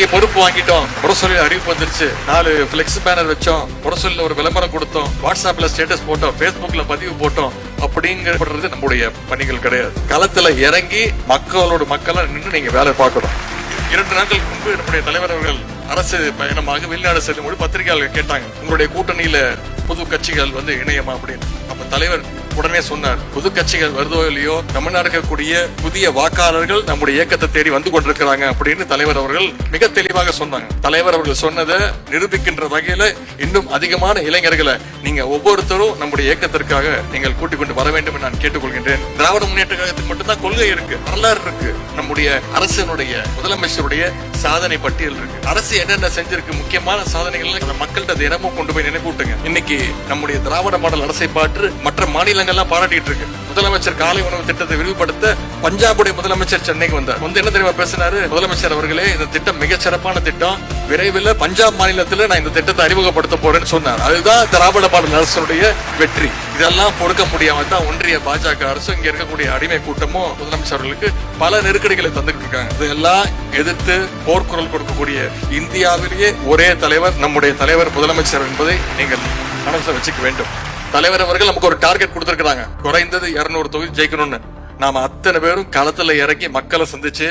இறங்கி பொறுப்பு வாங்கிட்டோம், முரசொலியில் அறிவிப்பு வந்துருச்சு, 4 பிளெக்ஸ் பேனர் வச்சோம், முரசொலியில் ஒரு விளம்பரம் கொடுத்தோம், வாட்ஸ்அப்ல ஸ்டேட்டஸ் போட்டோம், Facebookல பதிவு போட்டோம் அப்படிங்கிறது நம்முடைய பணிகள் கிடையாது. களத்துல இறங்கி மக்களோட மக்களா நின்று நீங்க வேலை பார்க்கணும். 2 நாட்களுக்கு முன்பு நம்முடைய தலைவர் அவர்கள் அரசு பயணமாக வெளிநாடு செல்லும் போது பத்திரிகையாளர்கள் கேட்டாங்க, உங்களுடைய கூட்டணியில புது கட்சிகள் இணையமா அப்படின்னு. அப்ப தலைவர் உடனே சொன்னார், புது கட்சிகள் வருதோ இல்லையோ, தமிழ்நாடு இருக்கக்கூடிய புதிய வாக்காளர்கள் நம்முடைய இயக்கத்தை தேடி வந்து கொண்டிருக்கிறாங்க அப்படின்னு தலைவர் அவர்கள் மிக தெளிவாக சொன்னாங்க. தலைவர் அவர்கள் சொன்னதை நிரூபிக்கின்ற வகையில இன்னும் அதிகமான இளைஞர்களை நீங்க ஒவ்வொருத்தரும் நம்முடைய இயக்கத்திற்காக நீங்கள் கூட்டிக் கொண்டு வர வேண்டும் என்று நான் கேட்டுக்கொள்கின்றேன். திராவிட முன்னேற்ற கழகத்துக்கு மட்டும்தான் கொள்கை இருக்கு, வரலாறு இருக்கு, நம்முடைய அரசினுடைய முதலமைச்சருடைய சாதனை பட்டியல் இருக்கு, அரசு என்னென்ன செஞ்சிருக்கு, முக்கியமான சாதனைகள் மக்கள்கிட்ட தினமும் கொண்டு போய் நினைவூட்டுங்க. இன்னைக்கு நம்முடைய திராவிட மாடல் அரசை பாற்று மற்ற மாநிலங்கள்லாம் பாராட்டிட்டு இருக்கு. முதலமைச்சர் காலை உணவு திட்டத்தை விரிவுபடுத்த பஞ்சாபுடைய முதலமைச்சர் சென்னைக்கு வந்தார். என்ன தெரியுமா பேசினாரு? முதலமைச்சர் அவர்களே, இந்த திட்டம் மிகச் சிறப்பான திட்டம், விரைவில் பஞ்சாப் மாநிலத்தில் நான் இந்த திட்டத்தை அறிமுகப்படுத்த போறேன்னு சொன்னார். அதுதான் திராவிட மாடல் அரசுடைய வெற்றி. இதெல்லாம் பொறுக்க முடியாம தான் ஒன்றிய பாஜக அரசு, இங்க இருக்கக்கூடிய அடிமை கூட்டமும் முதலமைச்சர்களுக்கு பல நெருக்கடிகளை தந்துட்டு இருக்காங்க. இதெல்லாம் எதிர்த்து போர்க்குரல் கொடுக்கக்கூடிய இந்தியாவிலேயே ஒரே தலைவர் நம்முடைய தலைவர் முதலமைச்சர் என்பதை நீங்கள் மனசுல வச்சுக்க வேண்டும். தலைவர் அவர்கள் நமக்கு ஒரு டார்கெட் கொடுத்திருக்காங்க, குறைந்தது 200 தொகுதி ஜெயிக்கணும்னு. நாம அத்தனை பேரும் களத்துல இறங்கி மக்களை சந்திச்சு